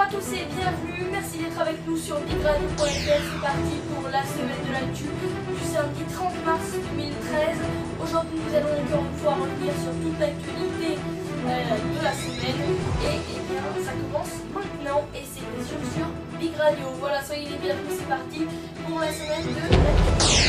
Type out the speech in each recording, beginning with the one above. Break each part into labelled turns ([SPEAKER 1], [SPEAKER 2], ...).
[SPEAKER 1] à tous et bienvenue, merci d'être avec nous sur bigradio.fr. C'est parti pour la semaine de l'actu du samedi 30 mars 2013. Aujourd'hui nous allons encore une fois revenir sur toute l'actualité de la semaine. Et bien ça commence maintenant et c'est bien sûr sur Big Radio. Voilà, soyez les bienvenus, c'est parti pour la semaine de l'actu.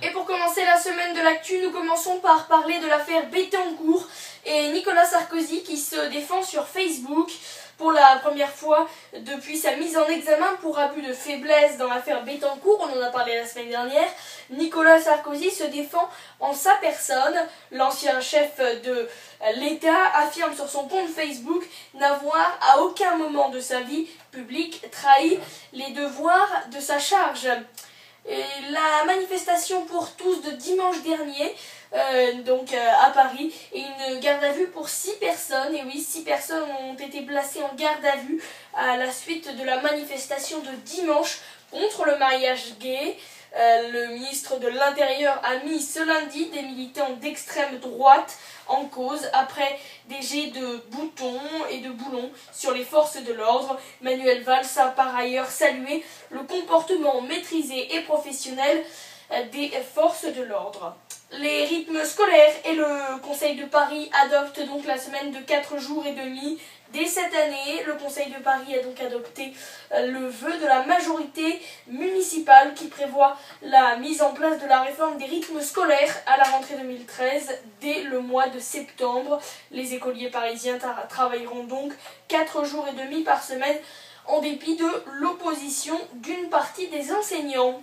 [SPEAKER 1] Et pour commencer la semaine de l'actu, nous commençons par parler de l'affaire Bettencourt et Nicolas Sarkozy qui se défend sur Facebook pour la première fois depuis sa mise en examen pour abus de faiblesse dans l'affaire Bettencourt. On en a parlé la semaine dernière. Nicolas Sarkozy se défend en sa personne. L'ancien chef de l'État affirme sur son compte Facebook n'avoir à aucun moment de sa vie publique trahi les devoirs de sa charge. Et la manifestation pour tous de dimanche dernier, à Paris, et une garde à vue pour 6 personnes. Et oui, 6 personnes ont été placées en garde à vue à la suite de la manifestation de dimanche contre le mariage gay. Le ministre de l'Intérieur a mis ce lundi des militants d'extrême droite en cause après des jets de boutons et de boulons sur les forces de l'ordre. Manuel Valls a par ailleurs salué le comportement maîtrisé et professionnel des forces de l'ordre. Les rythmes scolaires et le Conseil de Paris adoptent donc la semaine de 4 jours et demi. Dès cette année, le Conseil de Paris a donc adopté le vœu de la majorité municipale qui prévoit la mise en place de la réforme des rythmes scolaires à la rentrée 2013 dès le mois de septembre. Les écoliers parisiens travailleront donc 4 jours et demi par semaine en dépit de l'opposition d'une partie des enseignants.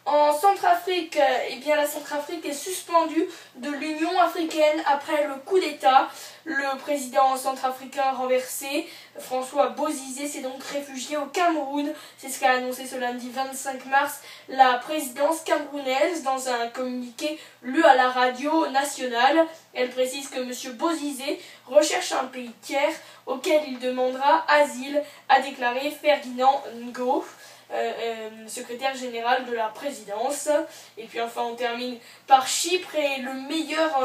[SPEAKER 1] En Centrafrique, la Centrafrique est suspendue de l'Union africaine après le coup d'État. Le président centrafricain renversé, François Bozizé, s'est donc réfugié au Cameroun. C'est ce qu'a annoncé ce lundi 25 mars la présidence camerounaise dans un communiqué lu à la radio nationale. Elle précise que M. Bozizé recherche un pays tiers auquel il demandera asile, a déclaré Ferdinand Ngo, secrétaire général de la présidence. Et puis enfin on termine par Chypre et le meilleur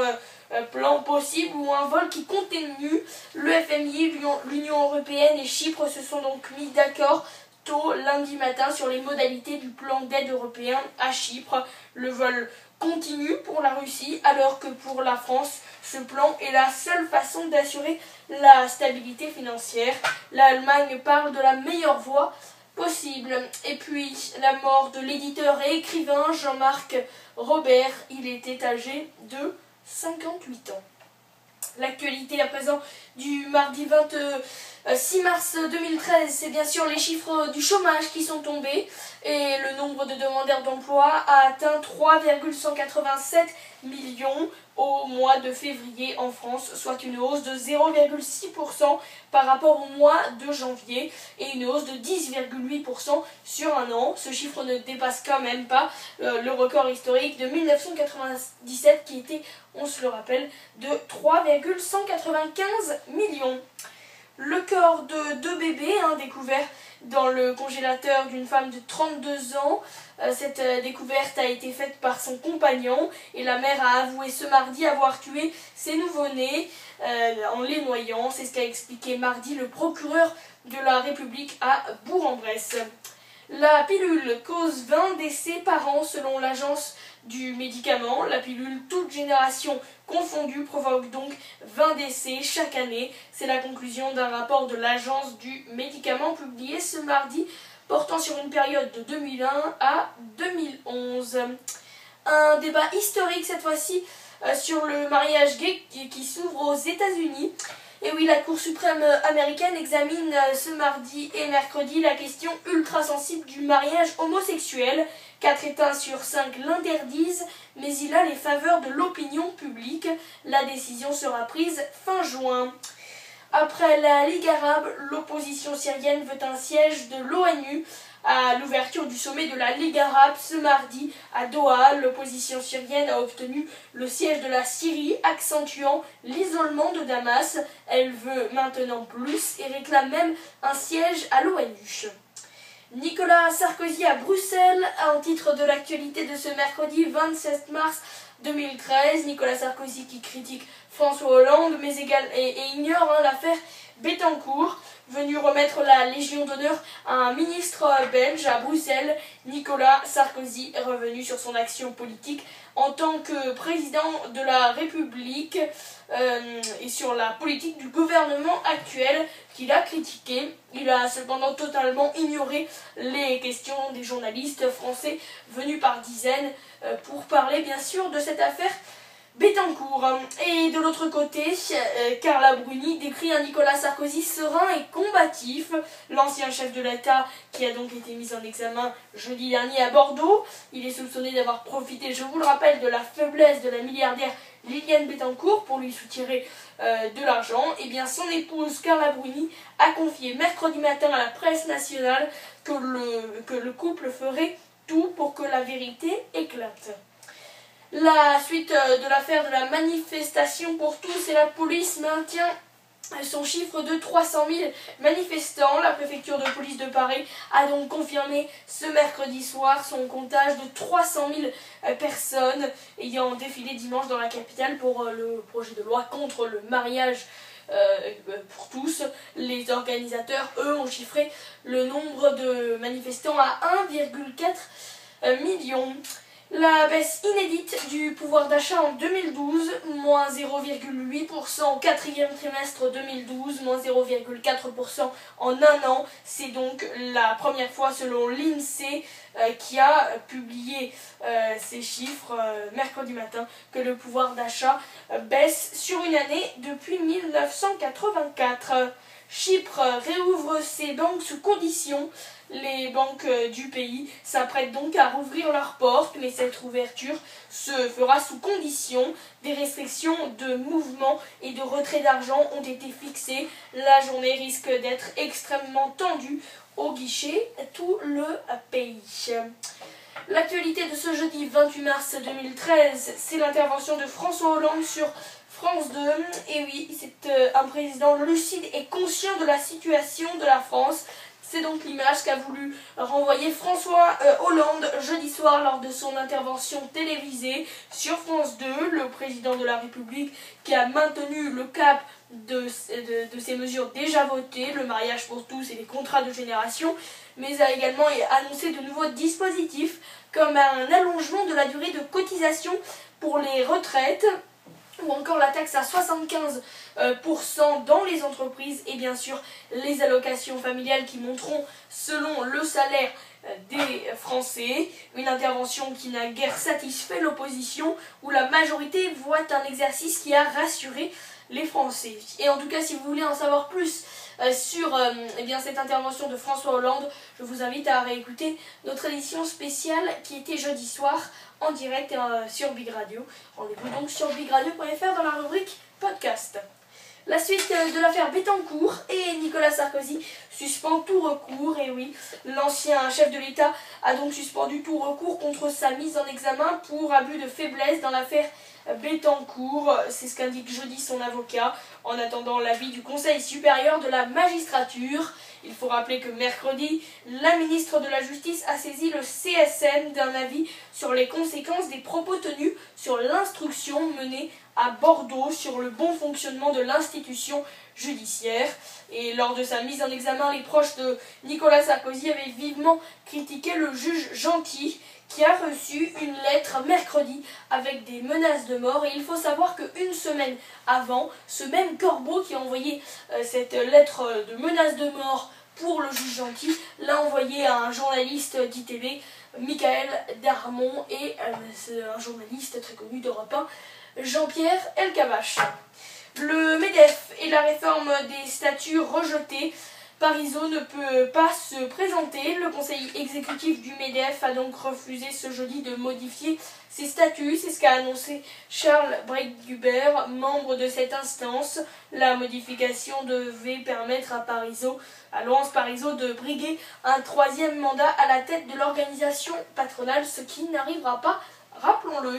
[SPEAKER 1] plan possible, ou un vol qui continue. Le FMI, l'Union européenne et Chypre se sont donc mis d'accord tôt lundi matin sur les modalités du plan d'aide européen à Chypre. Le vol continue pour la Russie alors que pour la France ce plan est la seule façon d'assurer la stabilité financière. L'Allemagne parle de la meilleure voie possible. Et puis la mort de l'éditeur et écrivain Jean-Marc Robert, il était âgé de 58 ans. L'actualité à présent du mardi 26 mars 2013, c'est bien sûr les chiffres du chômage qui sont tombés et le nombre de demandeurs d'emploi a atteint 3,187 millions au mois de février en France, soit une hausse de 0,6% par rapport au mois de janvier et une hausse de 10,8% sur un an. Ce chiffre ne dépasse quand même pas le record historique de 1997 qui était, on se le rappelle, de 3,195 millions. Le corps de 2 bébés découvert dans le congélateur d'une femme de 32 ans. Cette découverte a été faite par son compagnon et la mère a avoué ce mardi avoir tué ses nouveau-nés en les noyant. C'est ce qu'a expliqué mardi le procureur de la République à Bourg-en-Bresse. La pilule cause 20 décès par an selon l'agence du médicament. La pilule toute génération confondue provoque donc 20 décès chaque année. C'est la conclusion d'un rapport de l'agence du médicament publié ce mardi portant sur une période de 2001 à 2011. Un débat historique cette fois-ci sur le mariage gay qui s'ouvre aux États-Unis. Et oui, la Cour suprême américaine examine ce mardi et mercredi la question ultra sensible du mariage homosexuel. 4 États sur 5 l'interdisent, mais il a les faveurs de l'opinion publique. La décision sera prise fin juin. Après la Ligue arabe, l'opposition syrienne veut un siège de l'ONU à l'ouverture du sommet de la Ligue arabe ce mardi à Doha. L'opposition syrienne a obtenu le siège de la Syrie, accentuant l'isolement de Damas. Elle veut maintenant plus et réclame même un siège à l'ONU. Nicolas Sarkozy à Bruxelles, en titre de l'actualité de ce mercredi 27 mars 2013. Nicolas Sarkozy qui critique François Hollande et ignore l'affaire Bettencourt. Venu remettre la Légion d'honneur à un ministre belge à Bruxelles, Nicolas Sarkozy est revenu sur son action politique en tant que président de la République et sur la politique du gouvernement actuel qu'il a critiqué. Il a cependant totalement ignoré les questions des journalistes français venus par dizaines pour parler bien sûr de cette affaire Bettencourt. Et de l'autre côté, Carla Bruni décrit un Nicolas Sarkozy serein et combatif, l'ancien chef de l'État qui a donc été mis en examen jeudi dernier à Bordeaux. Il est soupçonné d'avoir profité, je vous le rappelle, de la faiblesse de la milliardaire Liliane Bettencourt pour lui soutirer de l'argent. Et bien son épouse Carla Bruni a confié mercredi matin à la presse nationale que le couple ferait tout pour que la vérité éclate. La suite de l'affaire de la manifestation pour tous et la police maintient son chiffre de 300 000 manifestants. La préfecture de police de Paris a donc confirmé ce mercredi soir son comptage de 300 000 personnes ayant défilé dimanche dans la capitale pour le projet de loi contre le mariage pour tous. Les organisateurs, eux, ont chiffré le nombre de manifestants à 1,4 million. La baisse inédite du pouvoir d'achat en 2012, moins 0,8% au quatrième trimestre 2012, moins 0,4% en un an. C'est donc la première fois selon l'INSEE qui a publié ces chiffres mercredi matin que le pouvoir d'achat baisse sur une année depuis 1984. Chypre réouvre ses banques sous conditions. Les banques du pays s'apprêtent donc à rouvrir leurs portes, mais cette ouverture se fera sous conditions. Des restrictions de mouvement et de retrait d'argent ont été fixées. La journée risque d'être extrêmement tendue au guichet tout le pays. L'actualité de ce jeudi 28 mars 2013, c'est l'intervention de François Hollande sur France 2. Et oui, c'est un président lucide et conscient de la situation de la France. C'est donc l'image qu'a voulu renvoyer François Hollande jeudi soir lors de son intervention télévisée sur France 2. Le président de la République qui a maintenu le cap de ces mesures déjà votées, le mariage pour tous et les contrats de génération, mais a également annoncé de nouveaux dispositifs comme un allongement de la durée de cotisation pour les retraites, ou encore la taxe à 75% dans les entreprises et bien sûr les allocations familiales qui monteront selon le salaire des Français. Une intervention qui n'a guère satisfait l'opposition, où la majorité voit un exercice qui a rassuré les Français. Et en tout cas, si vous voulez en savoir plus sur cette intervention de François Hollande, je vous invite à réécouter notre édition spéciale qui était jeudi soir en direct sur Big Radio. Rendez-vous donc sur bigradio.fr dans la rubrique podcast. La suite de l'affaire Bettencourt et Nicolas Sarkozy suspend tout recours. Et oui, l'ancien chef de l'État a donc suspendu tout recours contre sa mise en examen pour abus de faiblesse dans l'affaire Bettencourt. C'est ce qu'indique jeudi son avocat en attendant l'avis du Conseil supérieur de la magistrature. Il faut rappeler que mercredi, la ministre de la Justice a saisi le CSM d'un avis sur les conséquences des propos tenus sur l'instruction menée à Bordeaux sur le bon fonctionnement de l'institution judiciaire. Et lors de sa mise en examen, les proches de Nicolas Sarkozy avaient vivement critiqué le juge Gentil qui a reçu une lettre mercredi avec des menaces de mort. Et il faut savoir qu'une semaine avant, ce même Corbeau qui a envoyé cette lettre de menace de mort pour le juge Gentil l'a envoyé à un journaliste d'ITV, Michael Darmon, et un journaliste très connu d'Europe 1, Jean-Pierre Elkabbach. Le MEDEF et la réforme des statuts rejetés Parizeau ne peut pas se présenter. Le conseil exécutif du MEDEF a donc refusé ce jeudi de modifier ses statuts. C'est ce qu'a annoncé Charles Breitguber, membre de cette instance. La modification devait permettre à Laurence Parizeau de briguer un 3e mandat à la tête de l'organisation patronale, ce qui n'arrivera pas. Rappelons-le.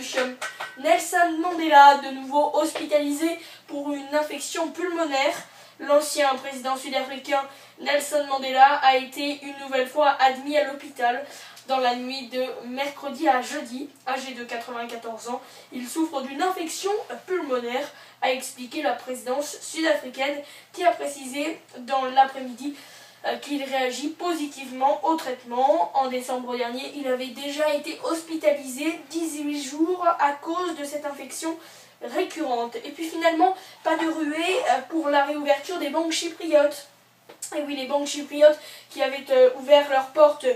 [SPEAKER 1] Nelson Mandela, de nouveau hospitalisé pour une infection pulmonaire. L'ancien président sud-africain Nelson Mandela a été une nouvelle fois admis à l'hôpital dans la nuit de mercredi à jeudi. Âgé de 94 ans, il souffre d'une infection pulmonaire, a expliqué la présidence sud-africaine, qui a précisé dans l'après-midi qu'il réagit positivement au traitement. En décembre dernier, il avait déjà été hospitalisé 18 jours à cause de cette infection récurrente. Et puis finalement, pas de ruée pour la réouverture des banques chypriotes. Et oui, les banques chypriotes qui avaient ouvert leurs portes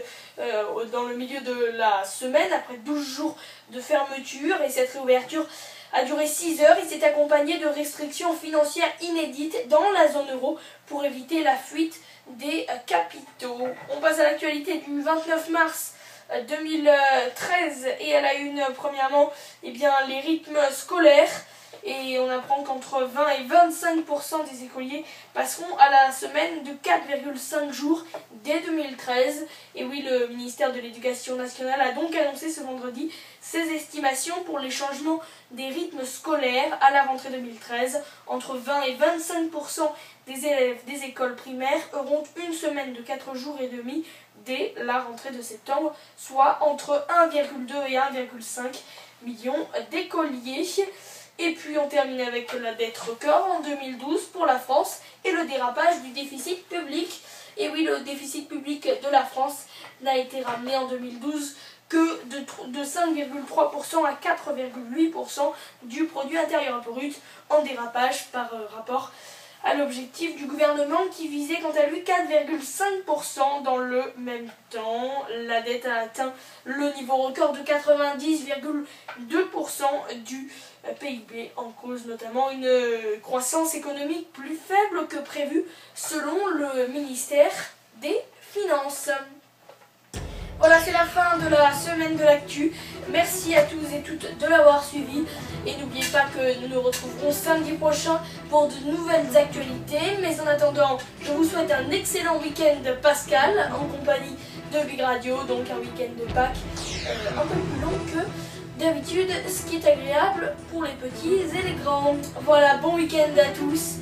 [SPEAKER 1] dans le milieu de la semaine, après 12 jours de fermeture, et cette réouverture a duré 6 heures et s'est accompagnée de restrictions financières inédites dans la zone euro pour éviter la fuite des capitaux. On passe à l'actualité du 29 mars 2013 et à la une premièrement les rythmes scolaires, et on apprend qu'entre 20 et 25% des écoliers passeront à la semaine de 4,5 jours dès 2013. Et oui, le ministère de l'Éducation nationale a donc annoncé ce vendredi ses estimations pour les changements des rythmes scolaires à la rentrée 2013. Entre 20 et 25% des élèves des écoles primaires auront une semaine de 4 jours et demi dès la rentrée de septembre, soit entre 1,2 et 1,5 million d'écoliers. Et puis on termine avec la dette record en 2012 pour la France et le dérapage du déficit public. Et oui, le déficit public de la France n'a été ramené en 2012 que de 5,3% à 4,8% du produit intérieur brut, en dérapage par rapport à l'objectif du gouvernement qui visait quant à lui 4,5% dans le même temps. La dette a atteint le niveau record de 90,2% du PIB, en cause notamment une croissance économique plus faible que prévu selon le ministère des Finances. Voilà, c'est la fin de la semaine de l'actu. Merci à tous et toutes de l'avoir suivi. Et n'oubliez pas que nous nous retrouverons samedi prochain pour de nouvelles actualités. Mais en attendant, je vous souhaite un excellent week-end pascal en compagnie de Big Radio. Donc un week-end de Pâques un peu plus long que d'habitude, ce qui est agréable pour les petits et les grands. Voilà, bon week-end à tous.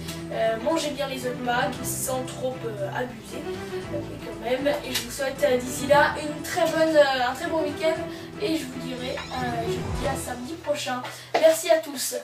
[SPEAKER 1] Mangez bien les œufs de Pâques sans trop abuser quand même, et je vous souhaite d'ici là un très bon week-end, et je vous dis à samedi prochain. Merci à tous.